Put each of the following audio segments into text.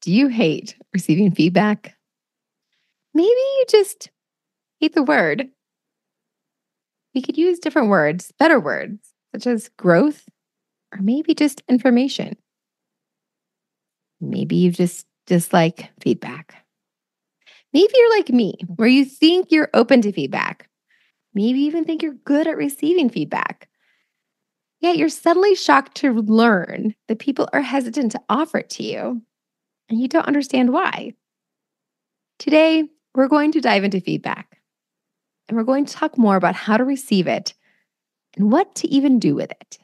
Do you hate receiving feedback? Maybe you just hate the word. We could use different words, better words, such as growth or maybe just information. Maybe you just dislike feedback. Maybe you're like me, where you think you're open to feedback. Maybe you even think you're good at receiving feedback. Yet you're suddenly shocked to learn that people are hesitant to offer it to you, and you don't understand why. Today, we're going to dive into feedback, and we're going to talk more about how to receive it and what to even do with it.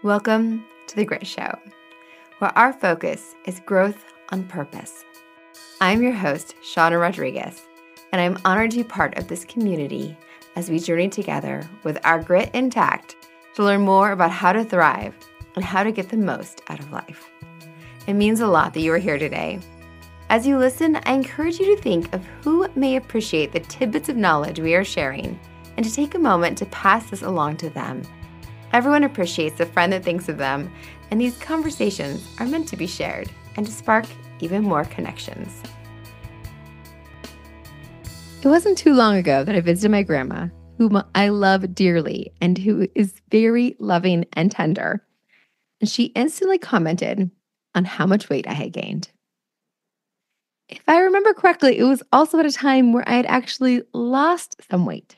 Welcome to The Grit Show, where our focus is growth on purpose. I'm your host, Shawna Rodrigues, and I'm honored to be part of this community as we journey together with our grit intact to learn more about how to thrive and how to get the most out of life. It means a lot that you are here today. As you listen, I encourage you to think of who may appreciate the tidbits of knowledge we are sharing and to take a moment to pass this along to them. Everyone appreciates the friend that thinks of them, and these conversations are meant to be shared and to spark even more connections. It wasn't too long ago that I visited my grandma, whom I love dearly and who is very loving and tender. And she instantly commented on how much weight I had gained. If I remember correctly, it was also at a time where I had actually lost some weight.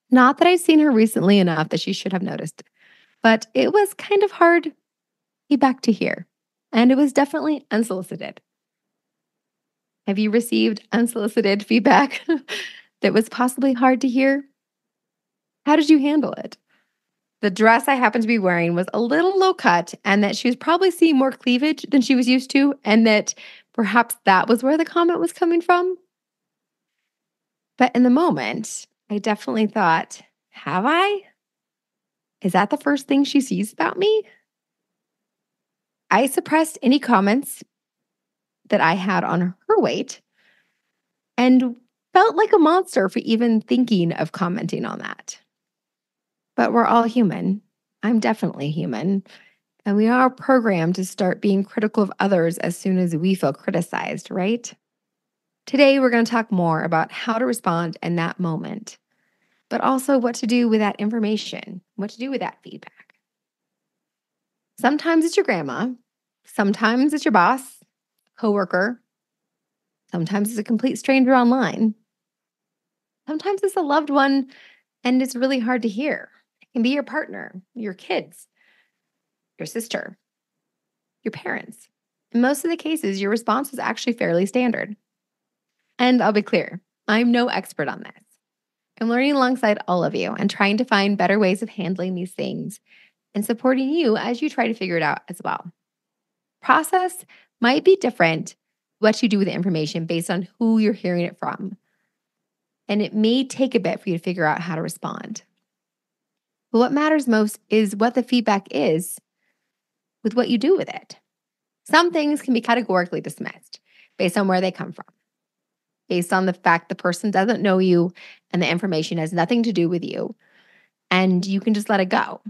Not that I'd seen her recently enough that she should have noticed, but it was kind of hard feedback to hear. And it was definitely unsolicited. Have you received unsolicited feedback that was possibly hard to hear? How did you handle it? The dress I happened to be wearing was a little low cut, and that she was probably seeing more cleavage than she was used to, and that perhaps that was where the comment was coming from. But in the moment, I definitely thought, have I? Is that the first thing she sees about me? I suppressed any comments that I had on her weight and felt like a monster for even thinking of commenting on that. But we're all human. I'm definitely human. And we are programmed to start being critical of others as soon as we feel criticized, right? Today, we're going to talk more about how to respond in that moment, but also what to do with that information, what to do with that feedback. Sometimes it's your grandma. Sometimes it's your boss, coworker. Sometimes it's a complete stranger online. Sometimes it's a loved one, and it's really hard to hear. It can be your partner, your kids, your sister, your parents. In most of the cases, your response is actually fairly standard. And I'll be clear, I'm no expert on this. I'm learning alongside all of you and trying to find better ways of handling these things and supporting you as you try to figure it out as well. Process might be different what you do with the information based on who you're hearing it from. And it may take a bit for you to figure out how to respond. But what matters most is what the feedback is with what you do with it. Some things can be categorically dismissed based on where they come from, based on the fact the person doesn't know you and the information has nothing to do with you, and you can just let it go.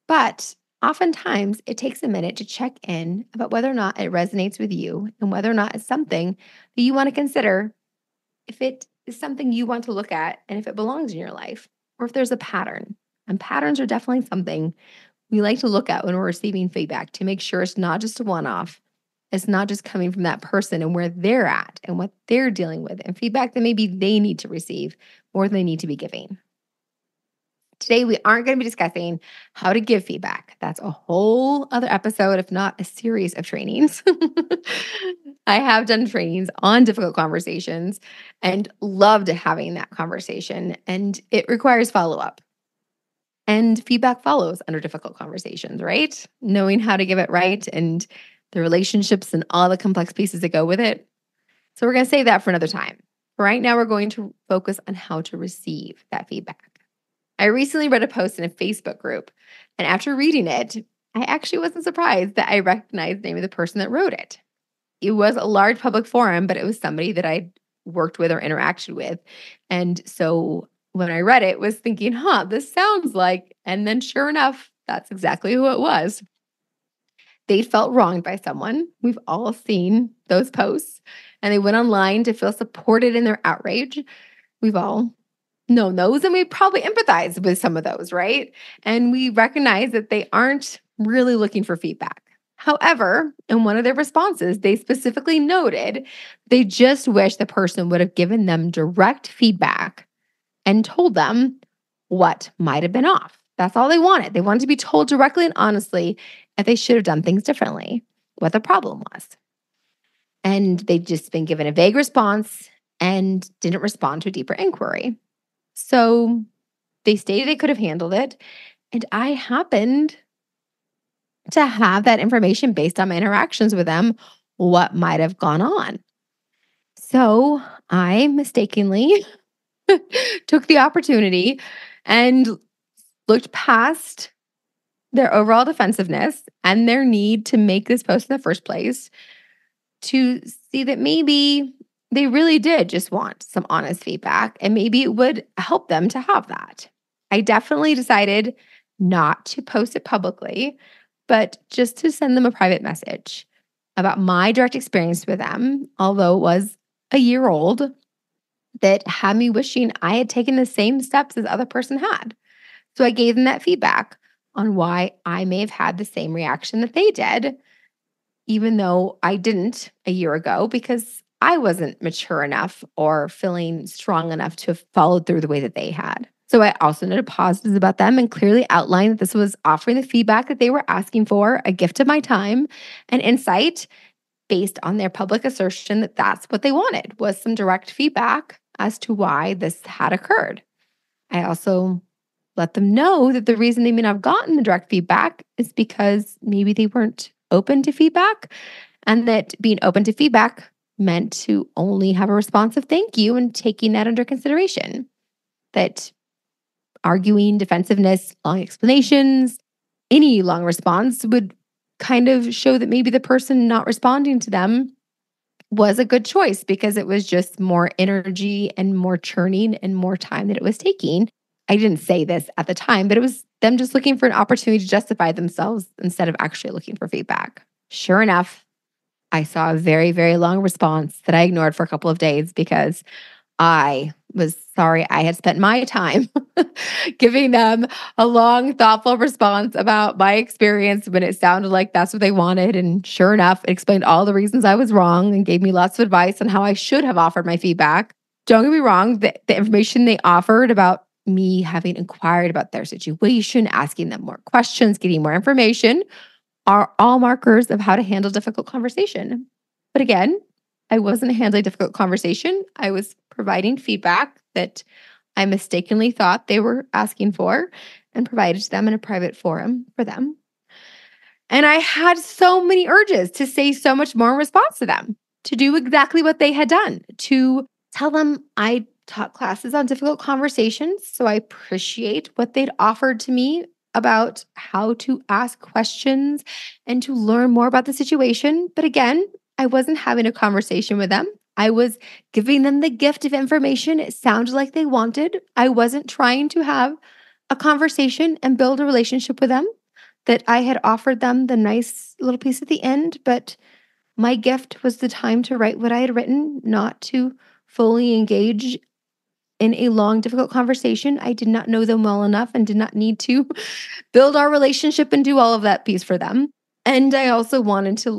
But oftentimes, it takes a minute to check in about whether or not it resonates with you and whether or not it's something that you want to consider, if it is something you want to look at and if it belongs in your life, or if there's a pattern. And patterns are definitely something we like to look at when we're receiving feedback to make sure it's not just a one-off. It's not just coming from that person and where they're at and what they're dealing with and feedback that maybe they need to receive more than they need to be giving. Today, we aren't going to be discussing how to give feedback. That's a whole other episode, if not a series of trainings. I have done trainings on difficult conversations and loved having that conversation, and it requires follow-up. And feedback follows under difficult conversations, right? Knowing how to give it right and the relationships and all the complex pieces that go with it. So we're going to save that for another time. Right now, we're going to focus on how to receive that feedback. I recently read a post in a Facebook group, and after reading it, I actually wasn't surprised that I recognized the name of the person that wrote it. It was a large public forum, but it was somebody that I worked with or interacted with. And so when I read it, was thinking, this sounds like, and then sure enough, that's exactly who it was. they felt wronged by someone. We've all seen those posts, and they went online to feel supported in their outrage. We've all known those, and we probably empathize with some of those, right? And we recognize that they aren't really looking for feedback. However, in one of their responses, they specifically noted they just wish the person would have given them direct feedback and told them what might have been off. That's all they wanted. They wanted to be told directly and honestly if they should have done things differently, what the problem was. And they'd just been given a vague response and didn't respond to a deeper inquiry. So they stated they could have handled it. And I happened to have that information based on my interactions with them, what might have gone on. So I mistakenly took the opportunity and looked past their overall defensiveness and their need to make this post in the first place to see that maybe they really did just want some honest feedback and maybe it would help them to have that. I definitely decided not to post it publicly, but just to send them a private message about my direct experience with them, although it was a year old, that had me wishing I had taken the same steps as the other person had. So I gave them that feedback on why I may have had the same reaction that they did, even though I didn't a year ago because I wasn't mature enough or feeling strong enough to have followed through the way that they had. So I also noted positives about them and clearly outlined that this was offering the feedback that they were asking for, a gift of my time and insight based on their public assertion that that's what they wanted was some direct feedback as to why this had occurred. I also let them know that the reason they may not have gotten the direct feedback is because maybe they weren't open to feedback and that being open to feedback meant to only have a response of thank you and taking that under consideration. That arguing, defensiveness, long explanations, any long response would kind of show that maybe the person not responding to them was a good choice because it was just more energy and more churning and more time that it was taking. I didn't say this at the time, but it was them just looking for an opportunity to justify themselves instead of actually looking for feedback. Sure enough, I saw a very, very long response that I ignored for a couple of days because I was sorry I had spent my time giving them a long, thoughtful response about my experience when it sounded like that's what they wanted. And sure enough, it explained all the reasons I was wrong and gave me lots of advice on how I should have offered my feedback. Don't get me wrong, the information they offered about me having inquired about their situation, asking them more questions, getting more information are all markers of how to handle difficult conversation. But again, I wasn't handling difficult conversation. I was providing feedback that I mistakenly thought they were asking for and provided to them in a private forum for them. And I had so many urges to say so much more in response to them, to do exactly what they had done, to tell them I taught classes on difficult conversations. So I appreciate what they'd offered to me about how to ask questions and to learn more about the situation. But again, I wasn't having a conversation with them. I was giving them the gift of information it sounded like they wanted. I wasn't trying to have a conversation and build a relationship with them, that I had offered them the nice little piece at the end, but my gift was the time to write what I had written, not to fully engage in a long, difficult conversation. I did not know them well enough and did not need to build our relationship and do all of that piece for them. And I also wanted to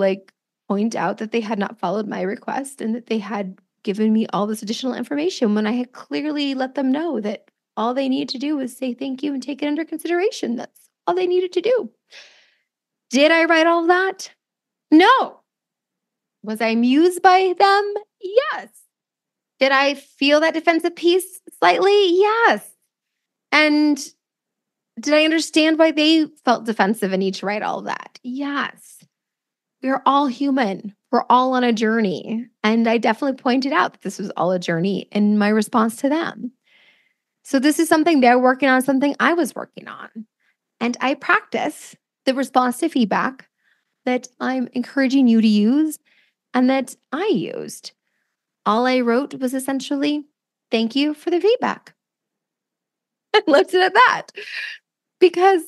point out that they had not followed my request and that they had given me all this additional information when I had clearly let them know that all they needed to do was say thank you and take it under consideration. That's all they needed to do. Did I write all of that? No. Was I amused by them? Yes. Did I feel that defensive piece slightly? Yes. And did I understand why they felt defensive and need to write all of that? Yes. We're all human. We're all on a journey. And I definitely pointed out that this was all a journey in my response to them. So this is something they're working on, something I was working on. And I practice the response to feedback that I'm encouraging you to use and that I used. All I wrote was essentially, thank you for the feedback. I left it at that because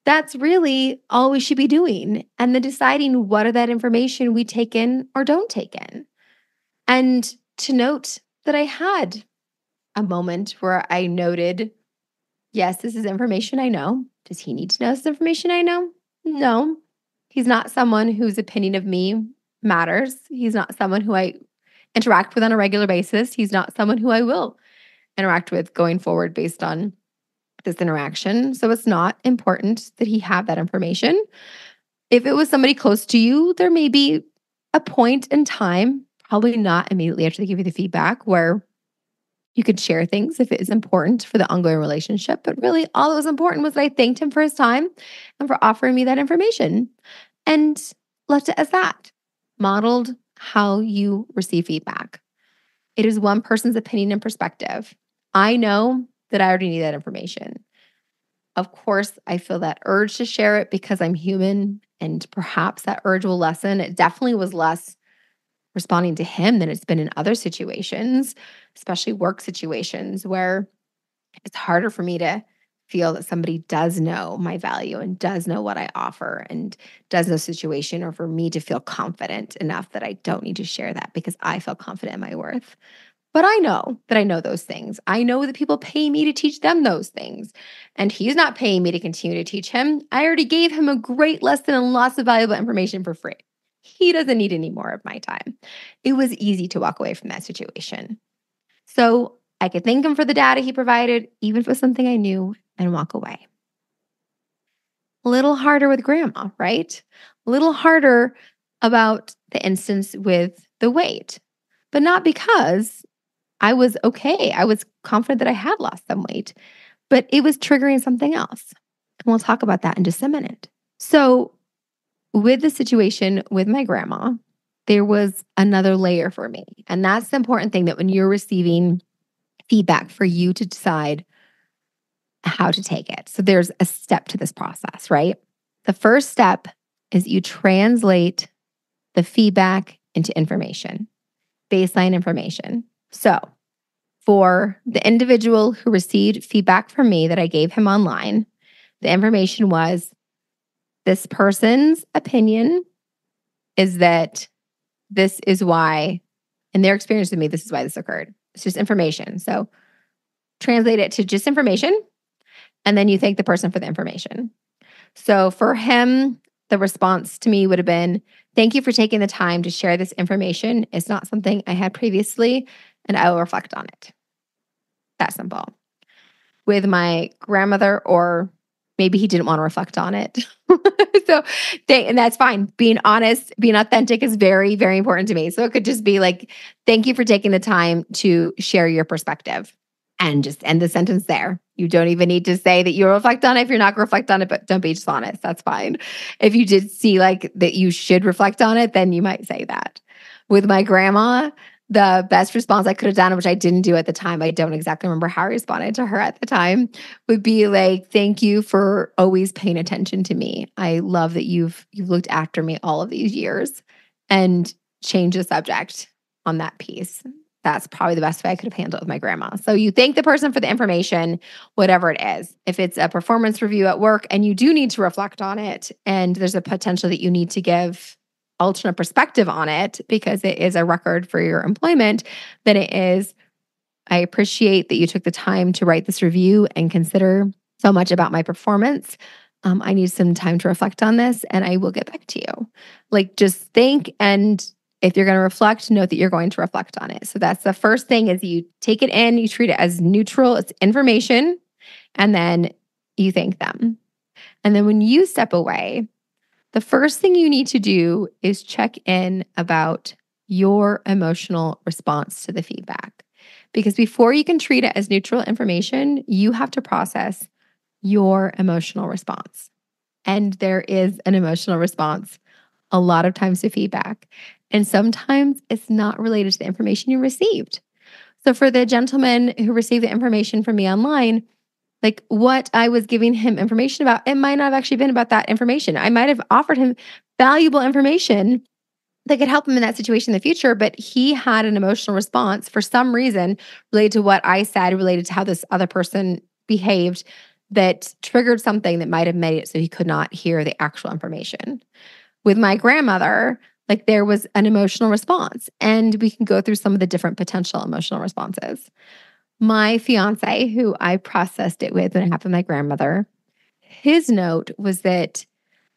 That's really all we should be doing. And then deciding what of that information we take in or don't take in. And to note that I had a moment where I noted, yes, this is information I know. Does he need to know this information I know? No. He's not someone whose opinion of me matters. He's not someone who I interact with on a regular basis. He's not someone who I will interact with going forward based on this interaction. So it's not important that he have that information. If it was somebody close to you, there may be a point in time, probably not immediately after they give you the feedback, where you could share things if it is important for the ongoing relationship. But really, all that was important was that I thanked him for his time and for offering me that information and left it as that. Modeled how you receive feedback. It is one person's opinion and perspective. I know that I already need that information. Of course, I feel that urge to share it because I'm human and perhaps that urge will lessen. It definitely was less responding to him than it's been in other situations, especially work situations where it's harder for me to feel that somebody does know my value and does know what I offer and does know the situation, or for me to feel confident enough that I don't need to share that because I feel confident in my worth. But I know that I know those things. I know that people pay me to teach them those things. And he's not paying me to continue to teach him. I already gave him a great lesson and lots of valuable information for free. He doesn't need any more of my time. It was easy to walk away from that situation. So I could thank him for the data he provided, even if it was something I knew, and walk away. A little harder with grandma, right? A little harder about the instance with the weight, but not because I was okay. I was confident that I had lost some weight, but it was triggering something else. And we'll talk about that in just a minute. So, with the situation with my grandma, there was another layer for me. And that's the important thing, that when you're receiving feedback, for you to decide how to take it. So, there's a step to this process, right? The first step is you translate the feedback into information, baseline information. So, for the individual who received feedback from me that I gave him online, the information was, this person's opinion is that this is why, in their experience with me, this is why this occurred. It's just information. So translate it to just information, and then you thank the person for the information. So for him, the response to me would have been, thank you for taking the time to share this information. It's not something I had previously, and I will reflect on it. That simple. With my grandmother, or maybe he didn't want to reflect on it. And that's fine. Being honest, being authentic is very, very important to me. So it could just be like, thank you for taking the time to share your perspective, and just end the sentence there. You don't even need to say that you'll reflect on it if you're not going to reflect on it, but don't be dishonest. That's fine. If you did see like that you should reflect on it, then you might say that. With my grandma, the best response I could have done, which I didn't do at the time, I don't exactly remember how I responded to her at the time, would be like, thank you for always paying attention to me. I love that you've looked after me all of these years, and change the subject on that piece. That's probably the best way I could have handled it with my grandma. So you thank the person for the information, whatever it is. If it's a performance review at work and you do need to reflect on it, and there's a potential that you need to give alternate perspective on it because it is a record for your employment, then it is, I appreciate that you took the time to write this review and consider so much about my performance. I need some time to reflect on this, and I will get back to you. Like, just think, and if you're going to reflect, note that you're going to reflect on it. So that's the first thing, is you take it in, you treat it as neutral, it's information, and then you thank them. And then when you step away, the first thing you need to do is check in about your emotional response to the feedback. Because before you can treat it as neutral information, you have to process your emotional response. And there is an emotional response a lot of times to feedback. And sometimes it's not related to the information you received. So for the gentleman who received the information from me online, like what I was giving him information about, it might not have actually been about that information. I might have offered him valuable information that could help him in that situation in the future, but he had an emotional response for some reason related to what I said, related to how this other person behaved, that triggered something that might have made it so he could not hear the actual information. With my grandmother, like there was an emotional response, and we can go through some of the different potential emotional responses. My fiance, who I processed it with when it happened to my grandmother, his note was that,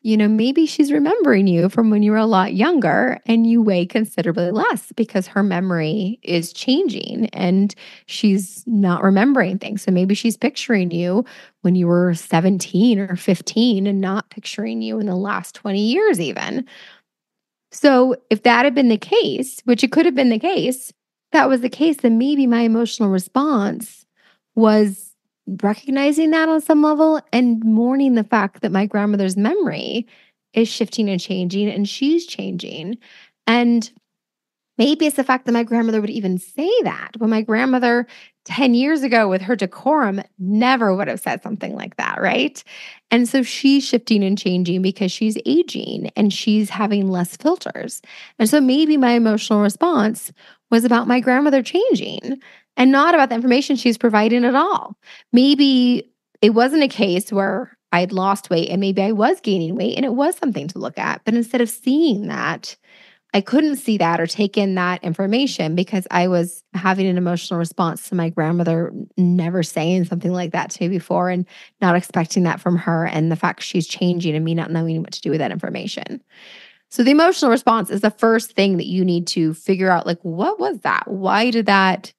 maybe she's remembering you from when you were a lot younger and you weigh considerably less because her memory is changing and she's not remembering things. So maybe she's picturing you when you were 17 or 15 and not picturing you in the last 20 years, even. So if that had been the case, which it could have been the case, if that was the case, then maybe my emotional response was recognizing that on some level and mourning the fact that my grandmother's memory is shifting and changing and she's changing. And maybe it's the fact that my grandmother would even say that when my grandmother 10 years ago with her decorum never would have said something like that, right? And so she's shifting and changing because she's aging and she's having less filters. And so maybe my emotional response was about my grandmother changing and not about the information she's providing at all. Maybe it wasn't a case where I'd lost weight and maybe I was gaining weight and it was something to look at. But instead of seeing that, I couldn't see that or take in that information because I was having an emotional response to my grandmother never saying something like that to me before and not expecting that from her, and the fact she's changing and me not knowing what to do with that information. So the emotional response is the first thing that you need to figure out, like, what was that? Why did that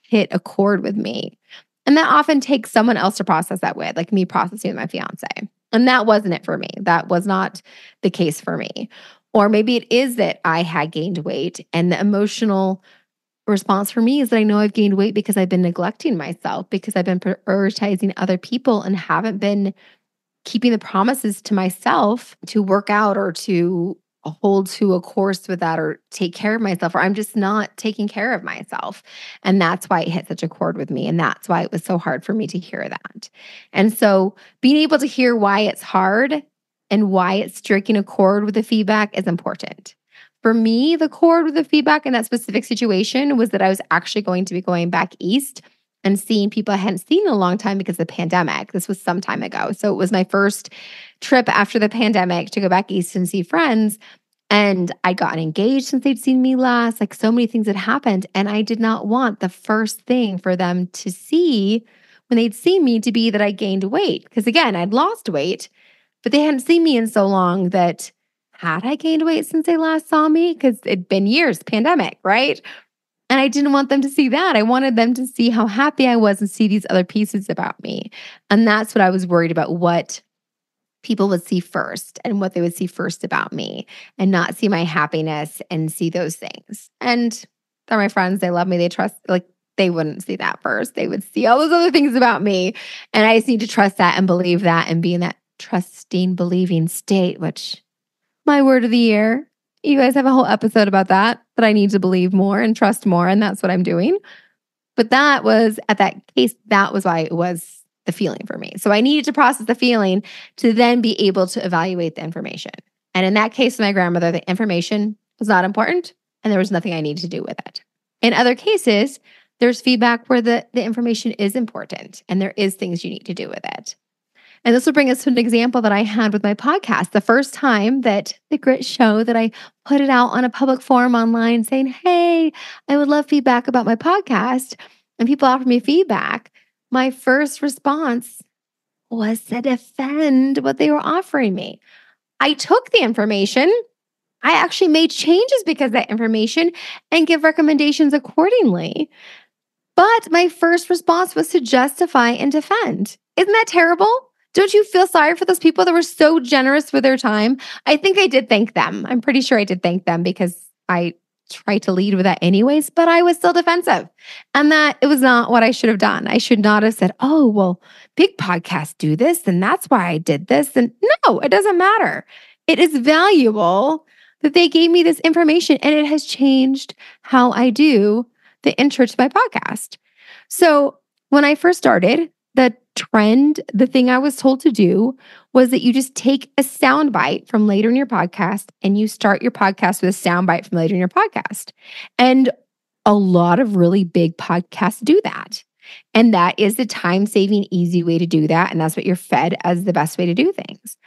hit a chord with me? And that often takes someone else to process that with, like me processing with my fiance. And that wasn't it for me. That was not the case for me. Or maybe it is that I had gained weight, and the emotional response for me is that I know I've gained weight because I've been neglecting myself, because I've been prioritizing other people and haven't been keeping the promises to myself to work out or to hold to a course with that or take care of myself, or I'm just not taking care of myself. And that's why it hit such a chord with me. And that's why it was so hard for me to hear that. And so being able to hear why it's hard and why it's striking a chord with the feedback is important. For me, the chord with the feedback in that specific situation was that I was actually going to be going back east and seeing people I hadn't seen in a long time because of the pandemic. This was some time ago. So it was my first trip after the pandemic to go back east and see friends. And I'd gotten engaged since they'd seen me last. Like so many things had happened. And I did not want the first thing for them to see when they'd seen me to be that I gained weight. Because again, I'd lost weight, but they hadn't seen me in so long that had I gained weight since they last saw me? Because it'd been years, pandemic, right? And I didn't want them to see that. I wanted them to see how happy I was and see these other pieces about me. And that's what I was worried about, what people would see first and what they would see first about me, and not see my happiness and see those things. And they're my friends. They love me. They trust, like they wouldn't see that first. They would see all those other things about me. And I just need to trust that and believe that and be in that trusting, believing state, which my word of the year. You guys have a whole episode about that I need to believe more and trust more. And that's what I'm doing. But that was at that case, that was why it was the feeling for me. So I needed to process the feeling to then be able to evaluate the information. And in that case, my grandmother, the information was not important and there was nothing I needed to do with it. In other cases, there's feedback where the information is important and there is things you need to do with it. And this will bring us to an example that I had with my podcast. The first time that the Grit Show, that I put it out on a public forum online saying, hey, I would love feedback about my podcast. And people offered me feedback. My first response was to defend what they were offering me. I took the information. I actually made changes because of that information and give recommendations accordingly. But my first response was to justify and defend. Isn't that terrible? Don't you feel sorry for those people that were so generous with their time? I think I did thank them. I'm pretty sure I did thank them because I tried to lead with that anyways, but I was still defensive. And that it was not what I should have done. I should not have said, oh, well, big podcasts do this, and that's why I did this. And no, it doesn't matter. It is valuable that they gave me this information, and it has changed how I do the intro to my podcast. So when I first started, the trend, the thing I was told to do was that you just take a soundbite from later in your podcast and you start your podcast with a soundbite from later in your podcast. And a lot of really big podcasts do that. And that is the time-saving, easy way to do that. And that's what you're fed as the best way to do things.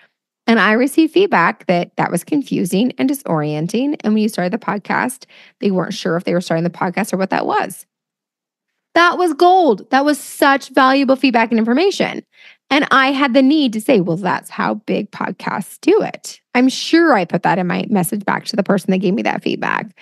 And I received feedback that that was confusing and disorienting. And when you started the podcast, they weren't sure if they were starting the podcast or what that was. That was gold. That was such valuable feedback and information. And I had the need to say, well, that's how big podcasts do it. I'm sure I put that in my message back to the person that gave me that feedback.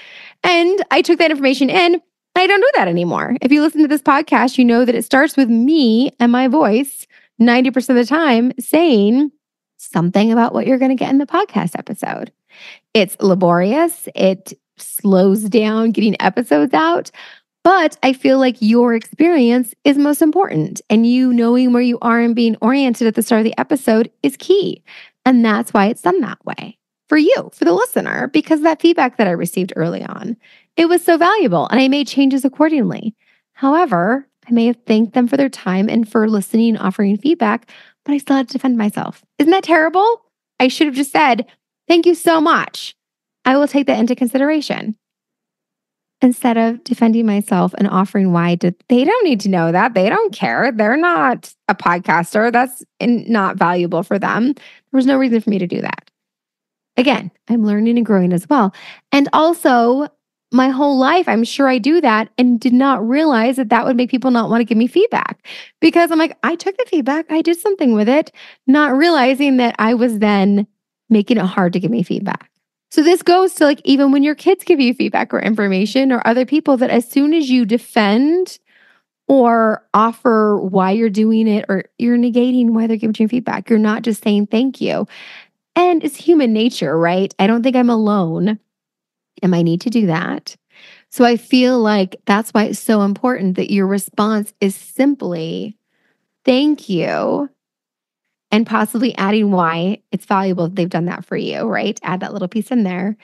And I took that information in. I don't do that anymore. If you listen to this podcast, you know that it starts with me and my voice 90% of the time saying something about what you're going to get in the podcast episode. It's laborious. It slows down getting episodes out. But I feel like your experience is most important. And you knowing where you are and being oriented at the start of the episode is key. And that's why it's done that way for you, for the listener, because that feedback that I received early on, it was so valuable and I made changes accordingly. However, I may have thanked them for their time and for listening and offering feedback, but I still had to defend myself. Isn't that terrible? I should have just said, thank you so much. I will take that into consideration. Instead of defending myself and offering why they don't need to know that. They don't care. They're not a podcaster. That's not valuable for them. There was no reason for me to do that. Again, I'm learning and growing as well. And also, my whole life, I'm sure I do that and did not realize that that would make people not want to give me feedback because I'm like, I took the feedback. I did something with it, not realizing that I was then making it hard to give me feedback. So this goes to like even when your kids give you feedback or information or other people that as soon as you defend or offer why you're doing it or you're negating why they're giving you feedback, you're not just saying thank you. And it's human nature, right? I don't think I'm alone and I need to do that. So I feel like that's why it's so important that your response is simply thank you. And possibly adding why it's valuable that they've done that for you, right? Add that little piece in there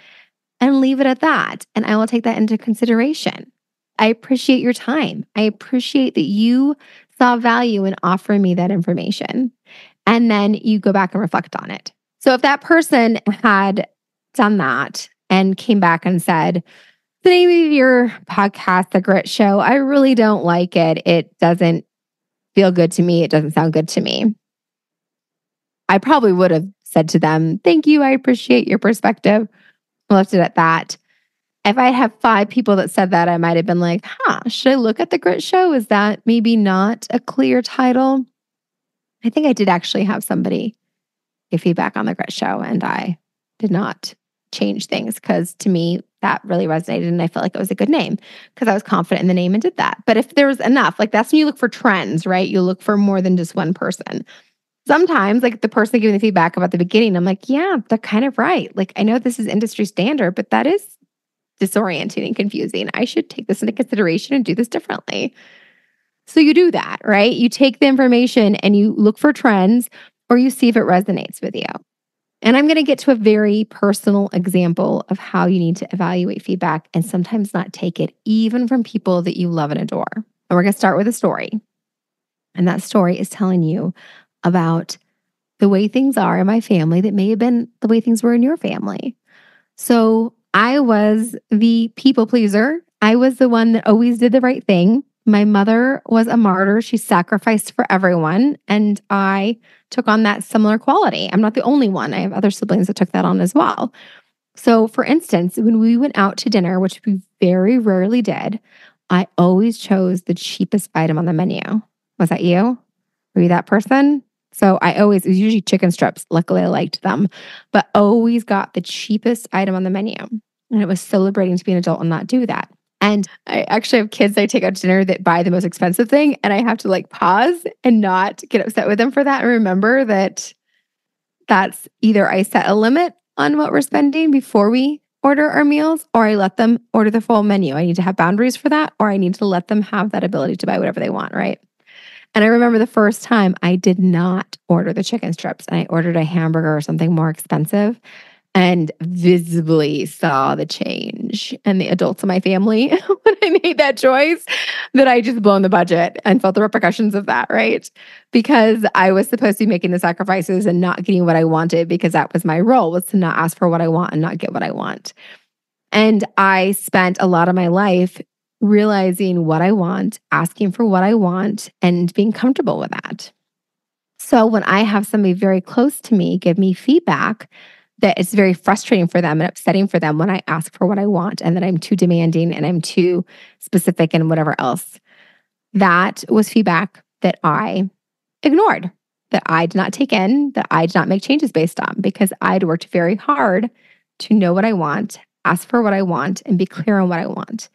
and leave it at that. And I will take that into consideration. I appreciate your time. I appreciate that you saw value in offering me that information. And then you go back and reflect on it. So if that person had done that and came back and said, the name of your podcast, The Grit Show, I really don't like it. It doesn't feel good to me. It doesn't sound good to me. I probably would have said to them, thank you, I appreciate your perspective. I left it at that. If I had 5 people that said that, I might have been like, should I look at The Grit Show? Is that maybe not a clear title? I think I did actually have somebody give feedback on The Grit Show and I did not change things because to me, that really resonated and I felt like it was a good name because I was confident in the name and did that. But if there was enough, like that's when you look for trends, right? You look for more than just one person. Sometimes, like the person giving the feedback about the beginning, I'm like, yeah, they're kind of right. Like, I know this is industry standard, but that is disorienting and confusing. I should take this into consideration and do this differently. So you do that, right? You take the information and you look for trends or you see if it resonates with you. And I'm going to get to a very personal example of how you need to evaluate feedback and sometimes not take it even from people that you love and adore. And we're going to start with a story. And that story is telling you about the way things are in my family that may have been the way things were in your family. So I was the people pleaser. I was the one that always did the right thing. My mother was a martyr. She sacrificed for everyone. And I took on that similar quality. I'm not the only one. I have other siblings that took that on as well. So for instance, when we went out to dinner, which we very rarely did, I always chose the cheapest item on the menu. Was that you? Were you that person? So it was usually chicken strips. Luckily, I liked them, but always got the cheapest item on the menu. And it was so liberating to be an adult and not do that. And I actually have kids I take out to dinner that buy the most expensive thing. And I have to like pause and not get upset with them for that. And remember that that's either I set a limit on what we're spending before we order our meals, or I let them order the full menu. I need to have boundaries for that, or I need to let them have that ability to buy whatever they want, right? And I remember the first time I did not order the chicken strips and I ordered a hamburger or something more expensive and visibly saw the change and the adults in my family when I made that choice that I just blown the budget and felt the repercussions of that, right? Because I was supposed to be making the sacrifices and not getting what I wanted because that was my role, was to not ask for what I want and not get what I want. And I spent a lot of my life realizing what I want, asking for what I want, and being comfortable with that. So when I have somebody very close to me give me feedback that it's very frustrating for them and upsetting for them when I ask for what I want and that I'm too demanding and I'm too specific and whatever else, that was feedback that I ignored, that I did not take in, that I did not make changes based on because I'd worked very hard to know what I want, ask for what I want, and be clear on what I want.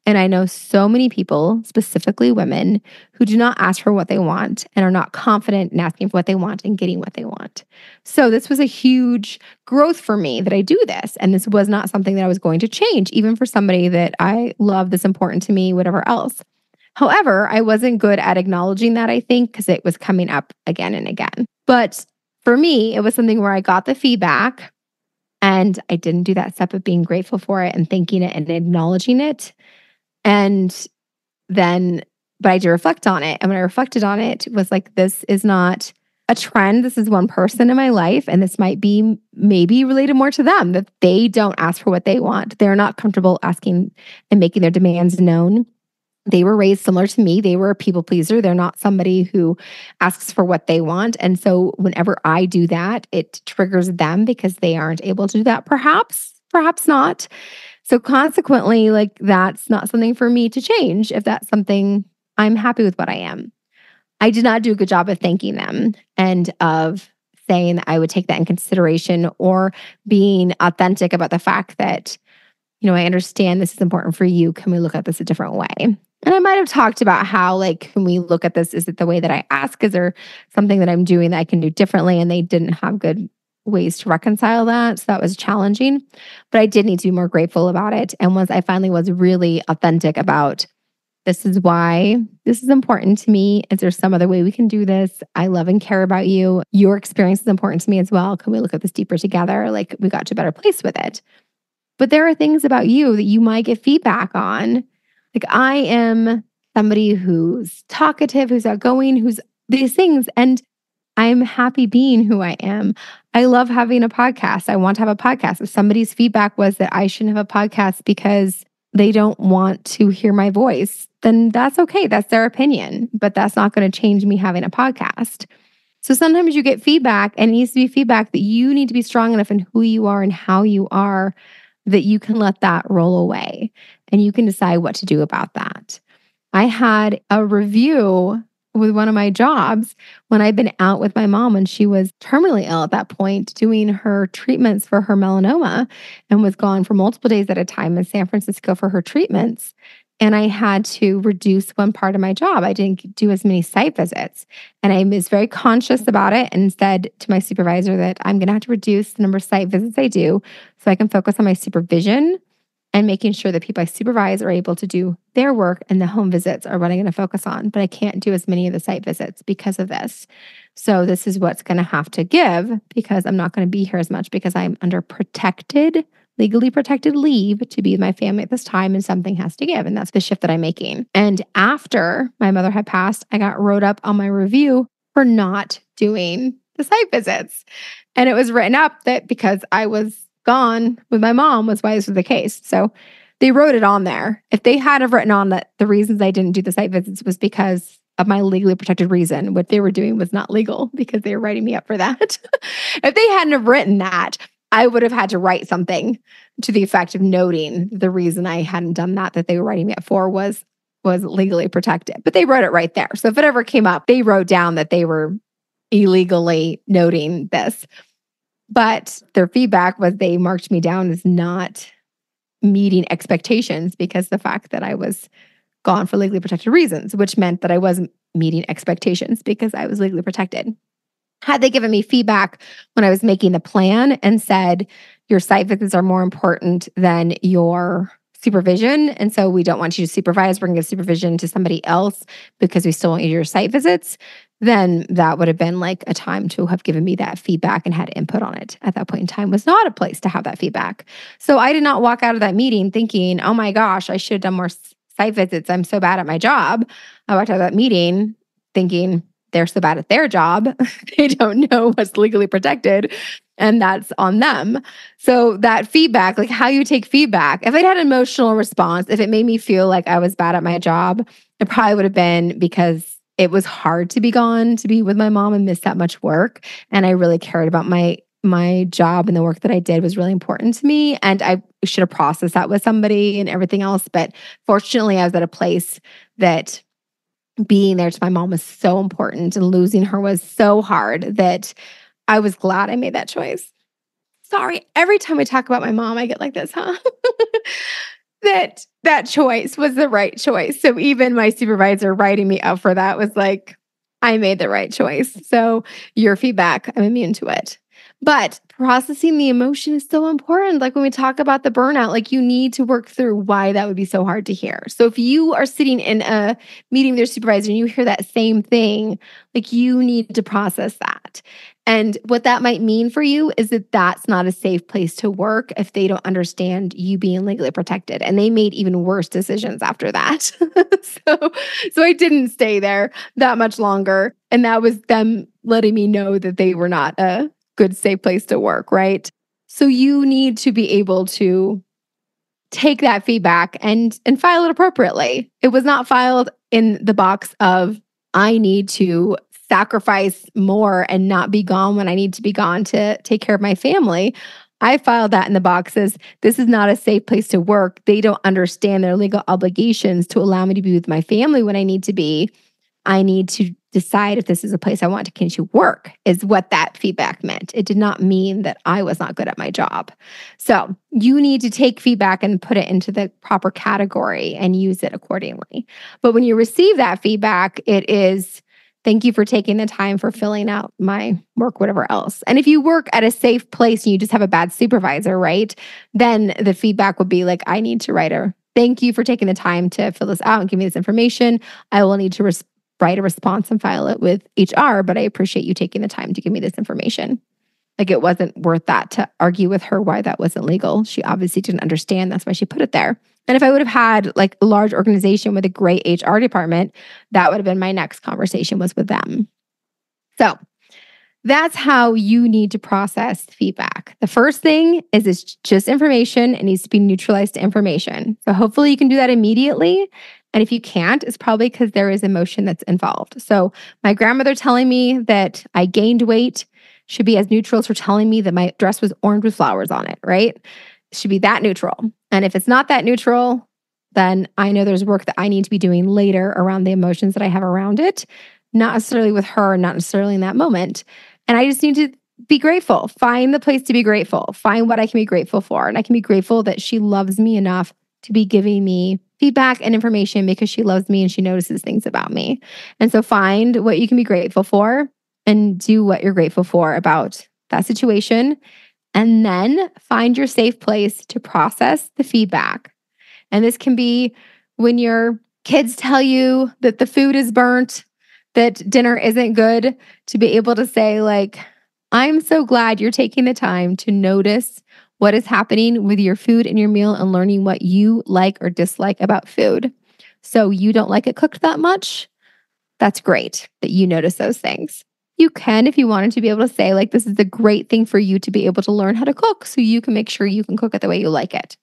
And I know so many people, specifically women, who do not ask for what they want and are not confident in asking for what they want and getting what they want. So this was a huge growth for me that I do this. And this was not something that I was going to change, even for somebody that I love, that's important to me, whatever else. However, I wasn't good at acknowledging that, I think, because it was coming up again and again. But for me, it was something where I got the feedback and I didn't do that step of being grateful for it and thanking it and acknowledging it. And then, but I did reflect on it. And when I reflected on it, it was like, this is not a trend. This is one person in my life. And this might be maybe related more to them, that they don't ask for what they want. They're not comfortable asking and making their demands known. They were raised similar to me. They were a people pleaser. They're not somebody who asks for what they want. And so whenever I do that, it triggers them because they aren't able to do that. Perhaps not. So consequently, like that's not something for me to change if that's something I'm happy with what I am. I did not do a good job of thanking them and of saying that I would take that in consideration or being authentic about the fact that, I understand this is important for you. Can we look at this a different way? And I might have talked about how, like, when we look at this, is it the way that I ask? Is there something that I'm doing that I can do differently? And they didn't have good ways to reconcile that. So that was challenging. But I did need to be more grateful about it. And once I finally was really authentic about this is why this is important to me. Is there some other way we can do this? I love and care about you. Your experience is important to me as well. Can we look at this deeper together? Like we got to a better place with it. But there are things about you that you might get feedback on. Like I am somebody who's talkative, who's outgoing, who's these things. And I'm happy being who I am. I love having a podcast. I want to have a podcast. If somebody's feedback was that I shouldn't have a podcast because they don't want to hear my voice, then that's okay. That's their opinion. But that's not going to change me having a podcast. So sometimes you get feedback and it needs to be feedback that you need to be strong enough in who you are and how you are that you can let that roll away and you can decide what to do about that. I had a review with one of my jobs when I'd been out with my mom when she was terminally ill at that point, doing her treatments for her melanoma and was gone for multiple days at a time in San Francisco for her treatments. And I had to reduce one part of my job. I didn't do as many site visits. And I was very conscious about it and said to my supervisor that I'm going to have to reduce the number of site visits I do so I can focus on my supervision and making sure that people I supervise are able to do their work and the home visits are what I'm going to focus on. But I can't do as many of the site visits because of this. So this is what's going to have to give because I'm not going to be here as much because I'm under legally protected leave to be with my family at this time and something has to give. And that's the shift that I'm making. And after my mother had passed, I got wrote up on my review for not doing the site visits. And it was written up that because I was gone with my mom was why this was the case. So they wrote it on there. If they had have written on that the reasons I didn't do the site visits was because of my legally protected reason, what they were doing was not legal because they were writing me up for that. If they hadn't have written that, I would have had to write something to the effect of noting the reason I hadn't done that they were writing me up for was legally protected. But they wrote it right there. So if it ever came up, they wrote down that they were illegally noting this. But their feedback was they marked me down as not meeting expectations because the fact that I was gone for legally protected reasons, which meant that I wasn't meeting expectations because I was legally protected. Had they given me feedback when I was making the plan and said, your site visits are more important than your supervision, and so we don't want you to supervise, we're going to give supervision to somebody else because we still want you to do your site visits, then that would have been like a time to have given me that feedback and had input on it. At that point in time was not a place to have that feedback. So I did not walk out of that meeting thinking, oh my gosh, I should have done more site visits. I'm so bad at my job. I walked out of that meeting thinking they're so bad at their job. They don't know what's legally protected. and that's on them. So that feedback, like how you take feedback, if I'd had an emotional response, if it made me feel like I was bad at my job, it probably would have been because it was hard to be gone, to be with my mom and miss that much work. And I really cared about my job, and the work that I did was really important to me. And I should have processed that with somebody and everything else. But fortunately, I was at a place that being there to my mom was so important, and losing her was so hard that I was glad I made that choice. Sorry, every time we talk about my mom, I get like this, huh? That choice was the right choice. So even my supervisor writing me up for that was like, I made the right choice. So your feedback, I'm immune to it. But processing the emotion is so important. Like when we talk about the burnout, like you need to work through why that would be so hard to hear. So if you are sitting in a meeting with your supervisor and you hear that same thing, like you need to process that. And what that might mean for you is that that's not a safe place to work if they don't understand you being legally protected. And they made even worse decisions after that. so I didn't stay there that much longer. And that was them letting me know that they were not a good, safe place to work, right? So you need to be able to take that feedback and file it appropriately. It was not filed in the box of I need to sacrifice more and not be gone when I need to be gone to take care of my family. I filed that in the box as this is not a safe place to work. They don't understand their legal obligations to allow me to be with my family when I need to be. I need to decide if this is a place I want to continue to work, is what that feedback meant. It did not mean that I was not good at my job. So you need to take feedback and put it into the proper category and use it accordingly. But when you receive that feedback, it is, thank you for taking the time for filling out my work, whatever else. And if you work at a safe place and you just have a bad supervisor, right? Then the feedback would be like, I need to write a thank you for taking the time to fill this out and give me this information. I will need to write a response and file it with HR, but I appreciate you taking the time to give me this information. Like it wasn't worth that to argue with her why that wasn't legal. She obviously didn't understand. That's why she put it there. And if I would have had like a large organization with a great HR department, that would have been my next conversation was with them. So that's how you need to process feedback. The first thing is it's just information. It needs to be neutralized to information. So hopefully you can do that immediately. And if you can't, it's probably because there is emotion that's involved. So my grandmother telling me that I gained weight should be as neutral as her telling me that my dress was orange with flowers on it, right? It should be that neutral. And if it's not that neutral, then I know there's work that I need to be doing later around the emotions that I have around it, not necessarily with her, not necessarily in that moment. And I just need to be grateful. Find the place to be grateful. Find what I can be grateful for. And I can be grateful that she loves me enough to be giving me feedback and information because she loves me and she notices things about me. And so find what you can be grateful for and do what you're grateful for about that situation. And then find your safe place to process the feedback. And this can be when your kids tell you that the food is burnt, that dinner isn't good, to be able to say, like, I'm so glad you're taking the time to notice what is happening with your food and your meal and learning what you like or dislike about food. So you don't like it cooked that much. That's great that you notice those things. You can, if you wanted to be able to say, like, this is a great thing for you to be able to learn how to cook so you can make sure you can cook it the way you like it.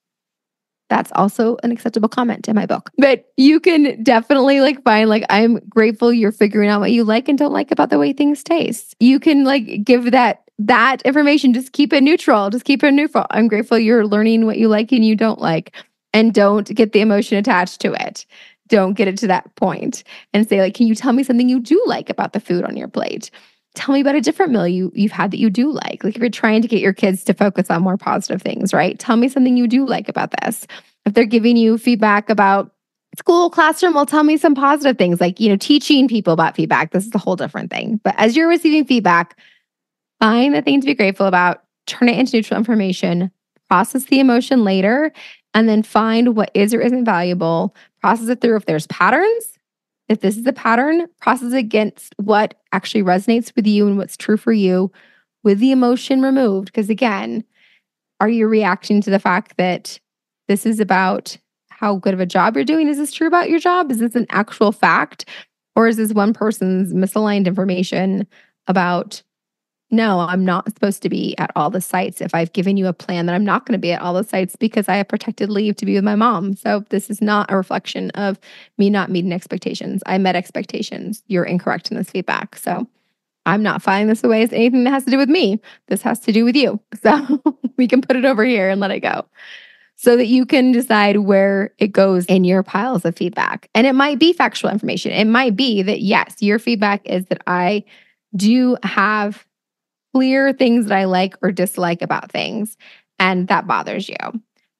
That's also an acceptable comment in my book. But you can definitely like find like, I'm grateful you're figuring out what you like and don't like about the way things taste. You can like give that information, just keep it neutral. Just keep it neutral. I'm grateful you're learning what you like and you don't like, and don't get the emotion attached to it. Don't get it to that point and say, like, can you tell me something you do like about the food on your plate? Tell me about a different meal you've had that you do like. Like if you're trying to get your kids to focus on more positive things, right? Tell me something you do like about this. If they're giving you feedback about school, classroom, well, tell me some positive things like, teaching people about feedback. This is a whole different thing. But as you're receiving feedback, find the thing to be grateful about, turn it into neutral information, process the emotion later, and then find what is or isn't valuable, process it through if there's patterns. If this is a pattern, process against what actually resonates with you and what's true for you with the emotion removed. Because again, are you reacting to the fact that this is about how good of a job you're doing? Is this true about your job? Is this an actual fact? Or is this one person's misaligned information about, no, I'm not supposed to be at all the sites if I've given you a plan that I'm not going to be at all the sites because I have protected leave to be with my mom. So this is not a reflection of me not meeting expectations. I met expectations. You're incorrect in this feedback. So I'm not filing this away as anything that has to do with me. This has to do with you. So we can put it over here and let it go so that you can decide where it goes in your piles of feedback. And it might be factual information. It might be that, yes, your feedback is that I do have clear things that I like or dislike about things, and that bothers you.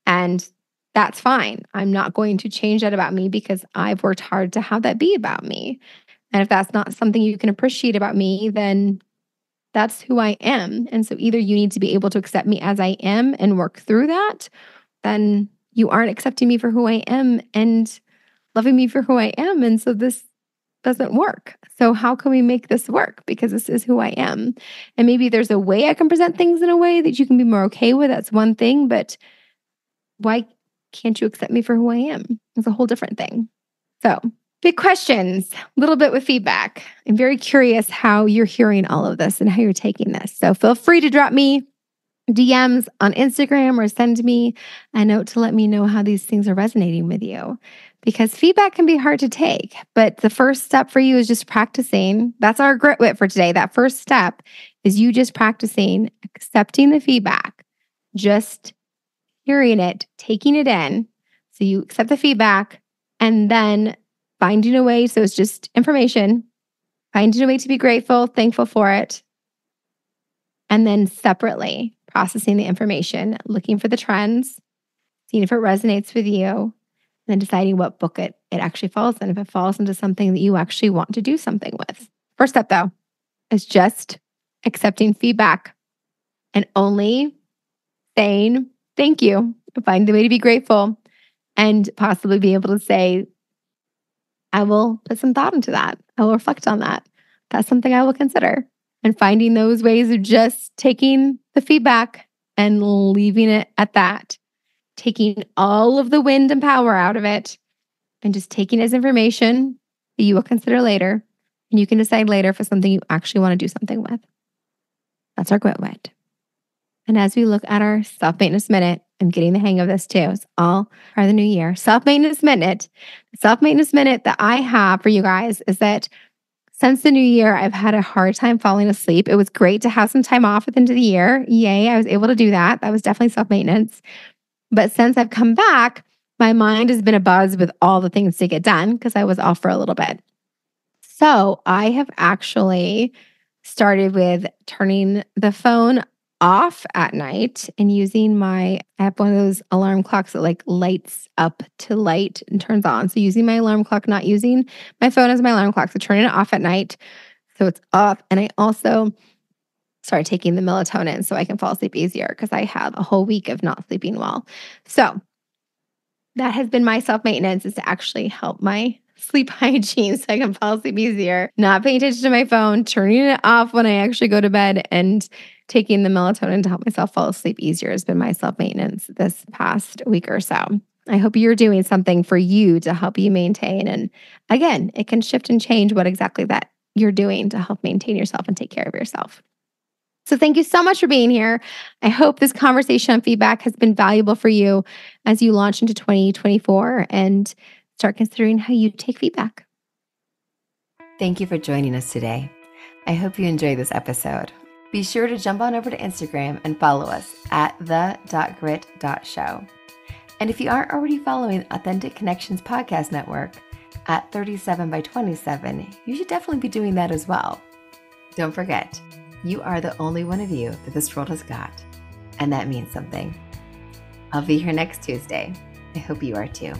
And that's fine. I'm not going to change that about me because I've worked hard to have that be about me. And if that's not something you can appreciate about me, then that's who I am. And so either you need to be able to accept me as I am and work through that, then you aren't accepting me for who I am and loving me for who I am. And so this doesn't work. So how can we make this work? Because this is who I am. And maybe there's a way I can present things in a way that you can be more okay with. That's one thing. But why can't you accept me for who I am? It's a whole different thing. So big questions, a little bit with feedback. I'm very curious how you're hearing all of this and how you're taking this. So feel free to drop me DMs on Instagram or send me a note to let me know how these things are resonating with you. Because feedback can be hard to take, but the first step for you is just practicing. That's our grit wit for today. That first step is you just practicing accepting the feedback, just hearing it, taking it in. So you accept the feedback and then finding a way. So it's just information, finding a way to be grateful, thankful for it. And then separately processing the information, looking for the trends, seeing if it resonates with you, and then deciding what book it actually falls in, if it falls into something that you actually want to do something with. First step, though, is just accepting feedback and only saying thank you. Find the way to be grateful and possibly be able to say, I will put some thought into that. I will reflect on that. That's something I will consider. And finding those ways of just taking the feedback and leaving it at that, taking all of the wind and power out of it and just taking it as information that you will consider later. And you can decide later if it's something you actually want to do something with. That's our grit wit. And as we look at our self-maintenance minute, I'm getting the hang of this too. It's all part of the new year. Self-maintenance minute. The self-maintenance minute that I have for you guys is that since the new year, I've had a hard time falling asleep. It was great to have some time off at the end of the year. Yay, I was able to do that. That was definitely self-maintenance. But since I've come back, my mind has been abuzz with all the things to get done because I was off for a little bit. So I have actually started with turning the phone off at night and using I have one of those alarm clocks that like lights up to light and turns on. So using my alarm clock, not using my phone as my alarm clock. So turning it off at night. So it's off. And I also started taking the melatonin so I can fall asleep easier because I have a whole week of not sleeping well. So that has been my self-maintenance, is to actually help my sleep hygiene so I can fall asleep easier, not paying attention to my phone, turning it off when I actually go to bed, and taking the melatonin to help myself fall asleep easier has been my self-maintenance this past week or so. I hope you're doing something for you to help you maintain. And again, it can shift and change what exactly that you're doing to help maintain yourself and take care of yourself. So thank you so much for being here. I hope this conversation on feedback has been valuable for you as you launch into 2024 and start considering how you take feedback. Thank you for joining us today. I hope you enjoyed this episode. Be sure to jump on over to Instagram and follow us at the.grit.show. And if you aren't already following Authentic Connections Podcast Network at 37 by 27, you should definitely be doing that as well. Don't forget, you are the only one of you that this world has got, and that means something. I'll be here next Tuesday. I hope you are too.